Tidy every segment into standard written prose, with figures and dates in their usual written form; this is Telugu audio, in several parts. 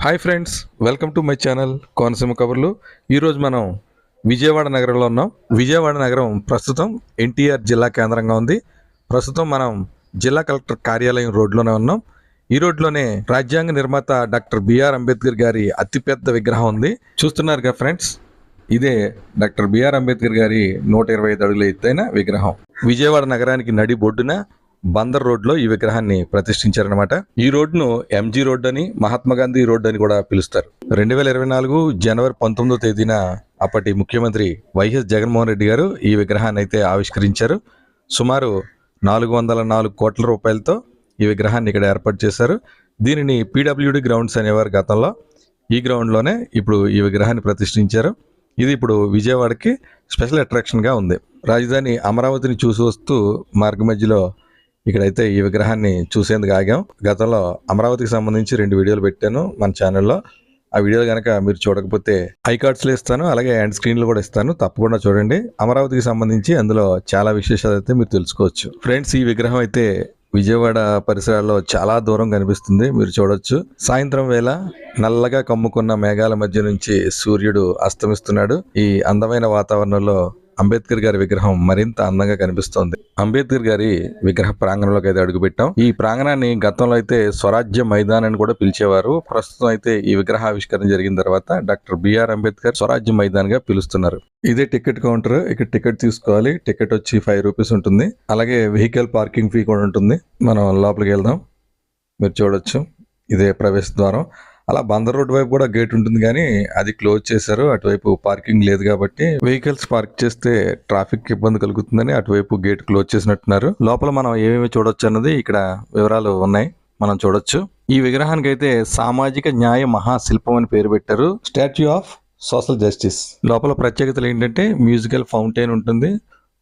Hi friends, welcome to my channel Konaseema కబుర్లు. ఈరోజు మనం విజయవాడ నగరంలో ఉన్నాం. విజయవాడ నగరం ప్రస్తుతం ఎన్టీఆర్ జిల్లా కేంద్రంగా ఉంది. ప్రస్తుతం మనం జిల్లా కలెక్టర్ కార్యాలయం రోడ్లోనే ఉన్నాం. ఈ రోడ్లోనే రాజ్యాంగ నిర్మాత డాక్టర్ బిఆర్ అంబేద్కర్ గారి అతిపెద్ద విగ్రహం ఉంది. చూస్తున్నారుగా ఫ్రెండ్స్, ఇదే డాక్టర్ బిఆర్ అంబేద్కర్ గారి 125 అడుగుల ఎత్తైన విగ్రహం. విజయవాడ నగరానికి నడి బొడ్డున బందర్ రోడ్లో ఈ విగ్రహాన్ని ప్రతిష్ఠించారనమాట. ఈ రోడ్డును ఎంజీ రోడ్ అని, మహాత్మా గాంధీ రోడ్ అని కూడా పిలుస్తారు. 2024 జనవరి 19వ తేదీన అప్పటి ముఖ్యమంత్రి వైఎస్ జగన్మోహన్ రెడ్డి గారు ఈ విగ్రహాన్ని అయితే ఆవిష్కరించారు. సుమారు 404 కోట్ల రూపాయలతో ఈ విగ్రహాన్ని ఇక్కడ ఏర్పాటు చేశారు. దీనిని పీడబ్ల్యూడి గ్రౌండ్స్ అనేవారు గతంలో. ఈ గ్రౌండ్లోనే ఇప్పుడు ఈ విగ్రహాన్ని ప్రతిష్ఠించారు. ఇది ఇప్పుడు విజయవాడకి స్పెషల్ అట్రాక్షన్గా ఉంది. రాజధాని అమరావతిని చూసి వస్తూ మార్గ మధ్యలో ఇక్కడైతే ఈ విగ్రహాన్ని చూసేందుకు ఆగాం. గతంలో అమరావతికి సంబంధించి 2 వీడియోలు పెట్టాను మన ఛానల్లో. ఆ వీడియోలు కనుక మీరు చూడకపోతే ఐకార్డ్స్లో ఇస్తాను, అలాగే ఎండ్ స్క్రీన్లో కూడా ఇస్తాను, తప్పకుండా చూడండి. అమరావతికి సంబంధించి అందులో చాలా విశేషాలు అయితే మీరు తెలుసుకోవచ్చు. ఫ్రెండ్స్, ఈ విగ్రహం అయితే విజయవాడ పరిసరాల్లో చాలా దూరం కనిపిస్తుంది. మీరు చూడొచ్చు, సాయంత్రం వేళ నల్లగా కమ్ముకున్న మేఘాల మధ్య నుంచి సూర్యుడు అస్తమిస్తున్నాడు. ఈ అందమైన వాతావరణంలో అంబేద్కర్ గారి విగ్రహం మరింత అందంగా కనిపిస్తోంది. అంబేద్కర్ గారి విగ్రహ ప్రాంగణంలోకి అయితే అడుగుపెట్టాం. ఈ ప్రాంగణాన్ని గతంలో అయితే స్వరాజ్య మైదాన్ అని కూడా పిలిచేవారు. ప్రస్తుతం అయితే ఈ విగ్రహ ఆవిష్కరణ జరిగిన తర్వాత డాక్టర్ బిఆర్ అంబేద్కర్ స్వరాజ్య మైదాన్ గా పిలుస్తున్నారు. ఇదే టికెట్ కౌంటర్. ఇక్కడ టికెట్ తీసుకోవాలి. టికెట్ వచ్చి 5 రూపీస్ ఉంటుంది. అలాగే వెహికల్ పార్కింగ్ ఫీ కూడా ఉంటుంది. మనం లోపలికి వెళ్దాం. మీరు చూడొచ్చు, ఇదే ప్రవేశ ద్వారం. అలా బందర్ రోడ్ వైపు కూడా గేట్ ఉంటుంది, కానీ అది క్లోజ్ చేశారు. అటువైపు పార్కింగ్ లేదు కాబట్టి వెహికల్స్ పార్క్ చేస్తే ట్రాఫిక్ ఇబ్బంది కలుగుతుందని అటువైపు గేట్ క్లోజ్ చేసినట్టున్నారు. లోపల మనం ఏమేమి చూడొచ్చు అన్నది ఇక్కడ వివరాలు ఉన్నాయి, మనం చూడొచ్చు. ఈ విగ్రహానికి అయితే సామాజిక న్యాయ మహాశిల్పం అని పేరు పెట్టారు. Statue of social justice. లోపల ప్రత్యేకతలు ఏంటంటే మ్యూజికల్ ఫౌంటైన్ ఉంటుంది.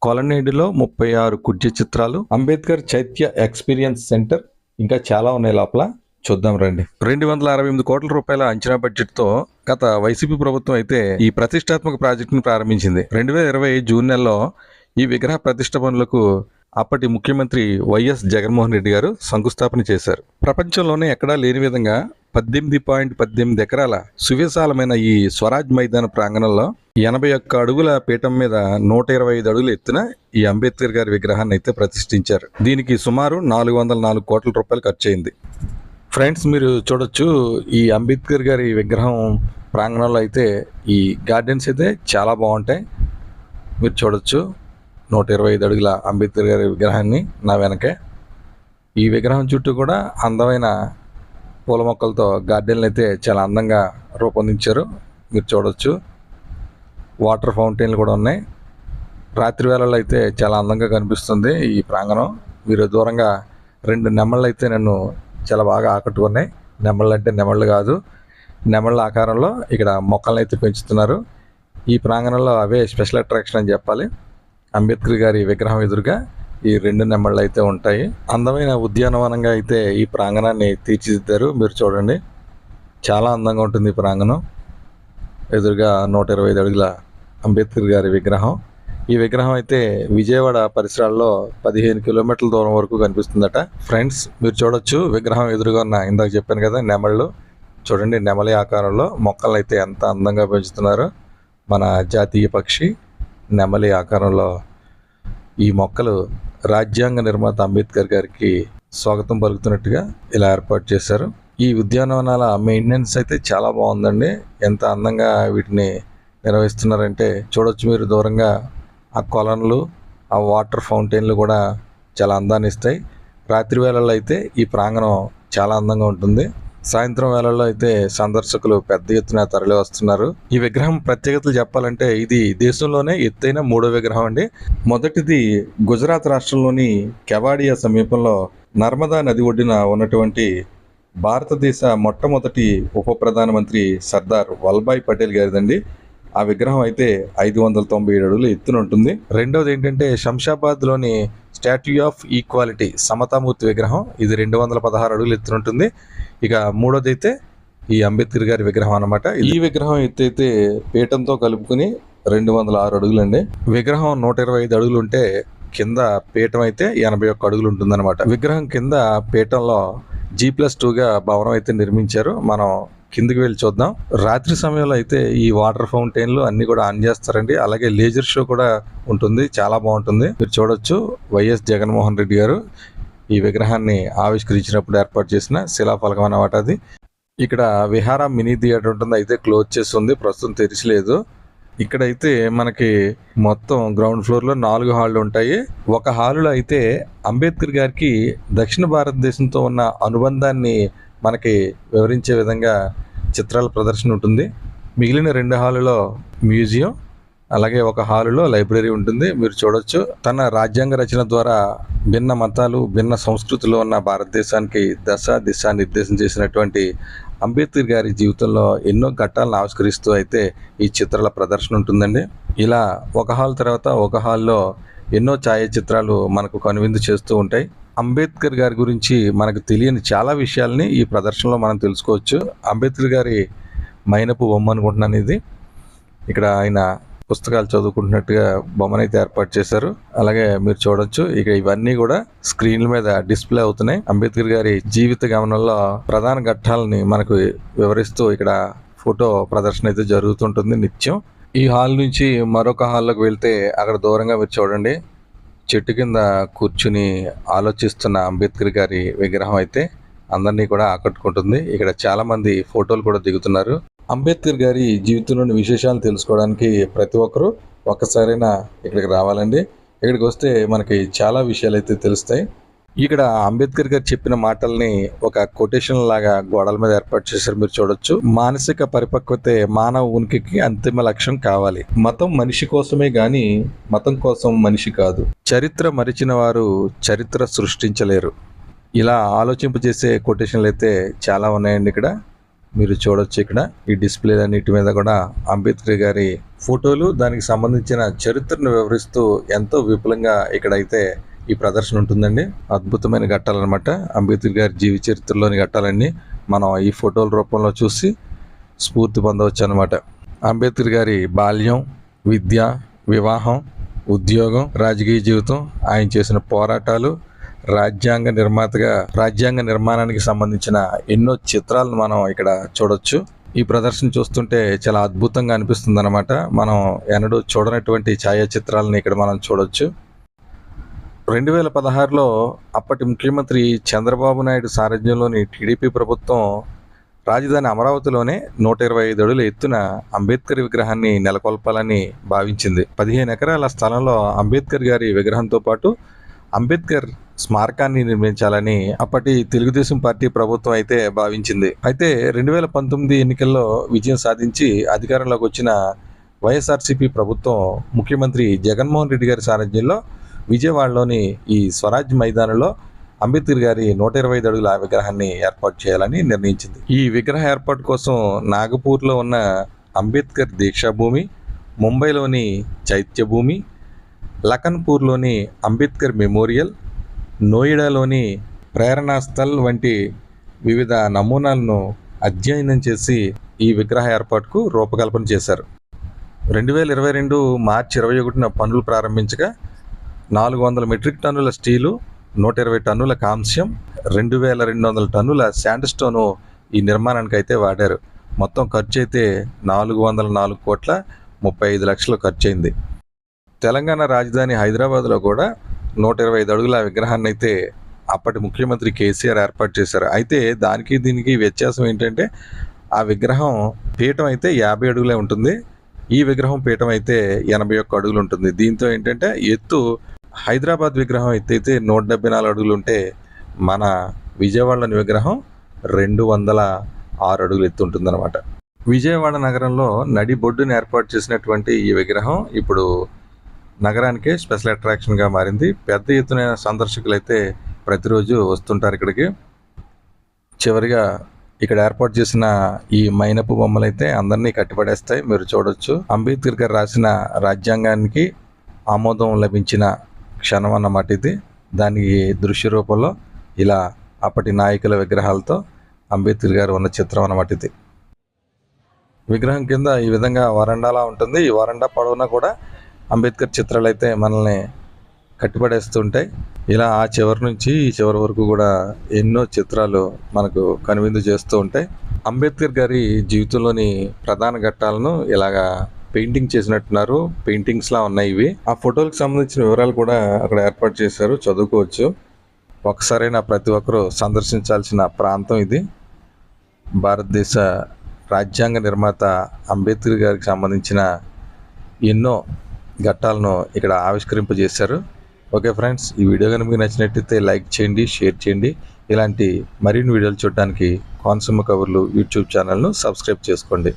కొలనేడులో 36 కుడ్య చిత్రాలు, అంబేద్కర్ చైత్య ఎక్స్పీరియన్స్ సెంటర్, ఇంకా చాలా ఉన్నాయి లోపల. చూద్దాం రండి. 268 కోట్ల రూపాయల అంచనా బడ్జెట్ తో గత వైసీపీ ప్రభుత్వం అయితే ఈ ప్రతిష్టాత్మక ప్రాజెక్టును ప్రారంభించింది. 2020 జూన్ నెలలో ఈ విగ్రహ ప్రతిష్ట పనులకు అప్పటి ముఖ్యమంత్రి వైఎస్ జగన్మోహన్ రెడ్డి గారు శంకుస్థాపన చేశారు. ప్రపంచంలోనే ఎక్కడా లేని విధంగా 18.18 ఎకరాల సువిశాలమైన ఈ స్వరాజ్ మైదాన ప్రాంగణంలో 81 అడుగుల పీఠం మీద 125 అడుగుల ఎత్తున ఈ అంబేద్కర్ గారి విగ్రహాన్ని అయితే ప్రతిష్ఠించారు. దీనికి సుమారు 404 కోట్ల రూపాయలు ఖర్చు అయింది. ఫ్రెండ్స్, మీరు చూడొచ్చు, ఈ అంబేద్కర్ గారి విగ్రహం ప్రాంగణంలో అయితే ఈ గార్డెన్స్ అయితే చాలా బాగుంటాయి. మీరు చూడొచ్చు 125 అడుగుల అంబేద్కర్ గారి విగ్రహాన్ని నా వెనకే. ఈ విగ్రహం చుట్టూ కూడా అందమైన పూల మొక్కలతో గార్డెన్లు అయితే చాలా అందంగా రూపొందించారు. మీరు చూడొచ్చు, వాటర్ ఫౌంటైన్లు కూడా ఉన్నాయి. రాత్రి వేళల్లో అయితే చాలా అందంగా కనిపిస్తుంది ఈ ప్రాంగణం. మీరు దూరంగా 2 నెమళ్ళు అయితే నన్ను చాలా బాగా ఆకట్టుకున్నాయి. నెమళ్ళు అంటే నెమళ్ళు కాదు, నెమళ్ళ ఆకారంలో ఇక్కడ మొక్కలను అయితే పెంచుతున్నారు. ఈ ప్రాంగణంలో అవే స్పెషల్ అట్రాక్షన్ అని చెప్పాలి. అంబేద్కర్ గారి విగ్రహం ఎదురుగా ఈ 2 నెమళ్ళు అయితే ఉంటాయి. అందమైన ఉద్యానవనంగా అయితే ఈ ప్రాంగణాన్ని తీర్చిదిద్దారు. మీరు చూడండి, చాలా అందంగా ఉంటుంది ఈ ప్రాంగణం. ఎదురుగా 125 అడుగుల అంబేద్కర్ గారి విగ్రహం. ఈ విగ్రహం అయితే విజయవాడ పరిసరాల్లో 15 కిలోమీటర్ల దూరం వరకు కనిపిస్తుందట. ఫ్రెండ్స్, మీరు చూడొచ్చు, విగ్రహం ఎదురుగా ఉన్న ఇందాక చెప్పాను కదా నెమళ్ళు. చూడండి, నెమలి ఆకారంలో మొక్కలు అయితే ఎంత అందంగా పెంచుతున్నారు. మన జాతీయ పక్షి నెమలి ఆకారంలో ఈ మొక్కలు రాజ్యాంగ నిర్మాత అంబేద్కర్ గారికి స్వాగతం పలుకుతున్నట్టుగా ఇలా ఏర్పాటు చేశారు. ఈ ఉద్యానవనాల మెయింటెనెన్స్ అయితే చాలా బాగుందండి. ఎంత అందంగా వీటిని నిర్వహిస్తున్నారంటే చూడొచ్చు మీరు దూరంగా. ఆ కొలన్లు, ఆ వాటర్ ఫౌంటైన్లు కూడా చాలా అందాన్ని ఇస్తాయి. రాత్రి వేళల్లో అయితే ఈ ప్రాంగణం చాలా అందంగా ఉంటుంది. సాయంత్రం వేళల్లో అయితే సందర్శకులు పెద్ద ఎత్తున తరలి వస్తున్నారు. ఈ విగ్రహం ప్రత్యేకతలు చెప్పాలంటే ఇది దేశంలోనే ఎత్తైన 3వ విగ్రహం అండి. మొదటిది గుజరాత్ రాష్ట్రంలోని కెవాడియా సమీపంలో నర్మదా నది ఒడ్డున ఉన్నటువంటి భారతదేశ మొట్టమొదటి ఉప ప్రధానమంత్రి సర్దార్ వల్లభాయ్ పటేల్ గారిదండి. ఆ విగ్రహం అయితే 597 అడుగులు ఎత్తున ఉంటుంది. రెండవది ఏంటంటే శంషాబాద్లోని స్టాట్యూ ఆఫ్ ఈక్వాలిటీ సమతామూర్తి విగ్రహం. ఇది 216 అడుగులు ఎత్తున ఉంటుంది. ఇక మూడోది అయితే ఈ అంబేద్కర్ గారి విగ్రహం అన్నమాట. ఈ విగ్రహం ఎత్తు అయితే పీఠంతో కలుపుకుని 206 అడుగులండి. విగ్రహం 125 అడుగులు ఉంటే కింద పీఠం అయితే 81 అడుగులు ఉంటుందన్నమాట. విగ్రహం కింద పీఠంలో G+2గా భవనం అయితే నిర్మించారు. మనం కిందికి వెళ్ళి చూద్దాం. రాత్రి సమయంలో అయితే ఈ వాటర్ ఫౌంటైన్లు అన్ని కూడా ఆన్ చేస్తారండి. అలాగే లేజర్ షో కూడా ఉంటుంది. చాలా బాగుంటుంది. మీరు చూడొచ్చు వైఎస్ జగన్మోహన్ రెడ్డి గారు ఈ విగ్రహాన్ని ఆవిష్కరించినప్పుడు ఏర్పాటు చేసిన శిలాఫలకం అన్నమాట అది. ఇక్కడ విహార మినీ థియేటర్ ఉంటుంది, అయితే క్లోజ్ చేసి ఉంది, ప్రస్తుతం తెరిచలేదు. ఇక్కడైతే మనకి మొత్తం గ్రౌండ్ ఫ్లోర్లో 4 హాళ్ళు ఉంటాయి. ఒక హాలులో అయితే అంబేద్కర్ గారికి దక్షిణ భారతదేశంతో ఉన్న అనుబంధాన్ని మనకి వివరించే విధంగా చిత్రాల ప్రదర్శన ఉంటుంది. మిగిలిన 2 హాలులో మ్యూజియం, అలాగే ఒక హాలులో లైబ్రరీ ఉంటుంది. మీరు చూడొచ్చు తన రాజ్యాంగ రచన ద్వారా భిన్న మతాలు, భిన్న సంస్కృతులు ఉన్న భారతదేశానికి దిశ నిర్దేశం చేసినటువంటి అంబేద్కర్ గారి జీవితంలో ఎన్నో ఘట్టాలను ఆవిష్కరిస్తూ అయితే ఈ చిత్రాల ప్రదర్శన ఉంటుందండి. ఇలా ఒక హాల్ తర్వాత ఒక హాల్లో ఎన్నో ఛాయాచిత్రాలు మనకు కనువిందు చేస్తూ ఉంటాయి. అంబేద్కర్ గారి గురించి మనకు తెలియని చాలా విషయాల్ని ఈ ప్రదర్శనలో మనం తెలుసుకోవచ్చు. అంబేద్కర్ గారి మైనపు బొమ్మ అనుకుంటున్నాను ఇది. ఇక్కడ ఆయన పుస్తకాలు చదువుకుంటున్నట్టుగా బొమ్మనైతే ఏర్పాటు చేశారు. అలాగే మీరు చూడొచ్చు ఇక ఇవన్నీ కూడా స్క్రీన్ల మీద డిస్ప్లే అవుతున్నాయి. అంబేద్కర్ గారి జీవిత గమనంలో ప్రధాన ఘట్టాలని మనకు వివరిస్తూ ఇక్కడ ఫోటో ప్రదర్శన అయితే జరుగుతుంటుంది నిత్యం. ఈ హాల్ నుంచి మరొక హాల్లోకి వెళ్తే అక్కడ దూరంగా మీరు చూడండి చెట్టు కింద కూర్చుని ఆలోచిస్తున్న అంబేద్కర్ గారి విగ్రహం అయితే అందరినీ కూడా ఆకట్టుకుంటుంది. ఇక్కడ చాలా మంది ఫోటోలు కూడా దిగుతున్నారు. అంబేద్కర్ గారి జీవితంలోని విశేషాలు తెలుసుకోవడానికి ప్రతి ఒక్కరూ ఒక్కసారైనా ఇక్కడికి రావాలండి. ఇక్కడికి వస్తే మనకి చాలా విషయాలు అయితే తెలుస్తాయి. ఇక్కడ అంబేద్కర్ గారు చెప్పిన మాటల్ని ఒక కొటేషన్ లాగా గోడల మీద ఏర్పాటు చేశారు. మీరు చూడొచ్చు. మానసిక పరిపక్వతే మానవ ఉనికికి అంతిమ లక్ష్యం కావాలి. మతం మనిషి కోసమే గాని మతం కోసం మనిషి కాదు. చరిత్ర మరిచిన వారు చరిత్ర సృష్టించలేరు. ఇలా ఆలోచింపజేసే కొటేషన్లు అయితే చాలా ఉన్నాయండి. ఇక్కడ మీరు చూడొచ్చు. ఇక్కడ ఈ డిస్ప్లేలన్నిటి మీద కూడా అంబేద్కర్ గారి ఫోటోలు, దానికి సంబంధించిన చరిత్రను వివరిస్తూ ఎంతో విపులంగా ఇక్కడైతే ఈ ప్రదర్శన ఉంటుందండి. అద్భుతమైన ఘట్టాలన్నమాట. అంబేద్కర్ గారి జీవిత చరిత్రలోని ఘట్టాలన్నీ మనం ఈ ఫోటోల రూపంలో చూసి స్ఫూర్తి పొందవచ్చు అన్నమాట. అంబేద్కర్ గారి బాల్యం, విద్య, వివాహం, ఉద్యోగం, రాజకీయ జీవితం, ఆయన చేసిన పోరాటాలు, రాజ్యాంగ నిర్మాణానికి సంబంధించిన ఎన్నో చిత్రాలను మనం ఇక్కడ చూడొచ్చు. ఈ ప్రదర్శన చూస్తుంటే చాలా అద్భుతంగా అనిపిస్తుంది అనమాట. మనం ఎన్నడూ చూడనటువంటి ఛాయాచిత్రాలను ఇక్కడ మనం చూడొచ్చు. 2016లో అప్పటి ముఖ్యమంత్రి చంద్రబాబు నాయుడు సారథ్యంలోని టీడీపీ ప్రభుత్వం రాజధాని అమరావతిలోనే 125 అడుగుల ఎత్తున అంబేద్కర్ విగ్రహాన్ని నెలకొల్పాలని భావించింది. 15 ఎకరాల స్థలంలో అంబేద్కర్ గారి విగ్రహంతో పాటు అంబేద్కర్ స్మారకాన్ని నిర్మించాలని అప్పటి తెలుగుదేశం పార్టీ ప్రభుత్వం అయితే భావించింది. అయితే 2019 ఎన్నికల్లో విజయం సాధించి అధికారంలోకి వచ్చిన వైఎస్ఆర్సీపీ ప్రభుత్వం ముఖ్యమంత్రి జగన్మోహన్ రెడ్డి గారి సారథ్యంలో విజయవాడలోని ఈ స్వరాజ్ మైదానంలో అంబేద్కర్ గారి 125 అడుగుల విగ్రహాన్ని ఏర్పాటు చేయాలని నిర్ణయించింది. ఈ విగ్రహ ఏర్పాటు కోసం నాగపూర్లో ఉన్న అంబేద్కర్ దీక్షాభూమి, ముంబైలోని చైత్యభూమి, లఖన్పూర్లోని అంబేద్కర్ మెమోరియల్, నోయిడాలోని ప్రేరణాస్థల్ వంటి వివిధ నమూనాలను అధ్యయనం చేసి ఈ విగ్రహ ఏర్పాటుకు రూపకల్పన చేశారు. 2022 మార్చి 21న పనులు ప్రారంభించగా 400 మెట్రిక్ టన్నుల స్టీలు, 120 టన్నుల కాంస్యం, 2200 టన్నుల శాండ్ స్టోను ఈ నిర్మాణానికి అయితే వాడారు. మొత్తం ఖర్చు అయితే 404,35,00,000 ఖర్చు అయింది. తెలంగాణ రాజధాని హైదరాబాద్లో కూడా 125 అడుగుల విగ్రహాన్ని అయితే అప్పటి ముఖ్యమంత్రి కేసీఆర్ ఏర్పాటు చేశారు. అయితే దానికి దీనికి వ్యత్యాసం ఏంటంటే ఆ విగ్రహం పీఠం అయితే 50 అడుగులే ఉంటుంది. ఈ విగ్రహం పీఠం అయితే 81 అడుగులు ఉంటుంది. దీంతో ఏంటంటే ఎత్తు హైదరాబాద్ విగ్రహం ఎత్తైతే 174 అడుగులు ఉంటే మన విజయవాడలోని విగ్రహం 206 అడుగులు ఎత్తు ఉంటుందన్నమాట. విజయవాడ నగరంలో నడి బొడ్డుని ఏర్పాటు చేసినటువంటి ఈ విగ్రహం ఇప్పుడు నగరానికే స్పెషల్ అట్రాక్షన్గా మారింది. పెద్ద ఎత్తున సందర్శకులు అయితే ప్రతిరోజు వస్తుంటారు ఇక్కడికి. చివరిగా ఇక్కడ ఏర్పాటు చేసిన ఈ మైనపు బొమ్మలు అయితే అందరినీ కట్టిపడేస్తాయి. మీరు చూడొచ్చు. అంబేద్కర్ గారు రాసిన రాజ్యాంగానికి ఆమోదం లభించిన క్షణం అన్నమాట ఇది. దానికి దృశ్య రూపంలో ఇలా అప్పటి నాయకుల విగ్రహాలతో అంబేద్కర్ గారు ఉన్న చిత్రం అన్నమాట ఇది. విగ్రహం కింద ఈ విధంగా వరండాలా ఉంటుంది. ఈ వరండా పొడవునా కూడా అంబేద్కర్ చిత్రాలు అయితే మనల్ని కట్టిపడేస్తుంటాయి. ఇలా ఆ చివరి నుంచి ఈ చివరి వరకు కూడా ఎన్నో చిత్రాలు మనకు కనువిందు చేస్తూ ఉంటాయి. అంబేద్కర్ గారి జీవితంలోని ప్రధాన ఘట్టాలను ఇలాగా పెయింటింగ్ చేసినట్టున్నారు. పెయింటింగ్స్లా ఉన్నాయి ఇవి. ఆ ఫోటోలకు సంబంధించిన వివరాలు కూడా అక్కడ ఏర్పాటు చేశారు, చదువుకోవచ్చు. ఒకసారైనా ప్రతి ఒక్కరూ సందర్శించాల్సిన ప్రాంతం ఇది. భారతదేశ రాజ్యాంగ నిర్మాత అంబేద్కర్ గారికి సంబంధించిన ఎన్నో ఘట్టాలను ఇక్కడ ఆవిష్కరింపజేశారు. ఓకే ఫ్రెండ్స్, ఈ వీడియో కనుక మీకు నచ్చినట్టయితే లైక్ చేయండి, షేర్ చేయండి. ఇలాంటి మరిన్ని వీడియోలు చూడడానికి కోనసీమ కబుర్లు యూట్యూబ్ ఛానల్ను సబ్స్క్రైబ్ చేసుకోండి.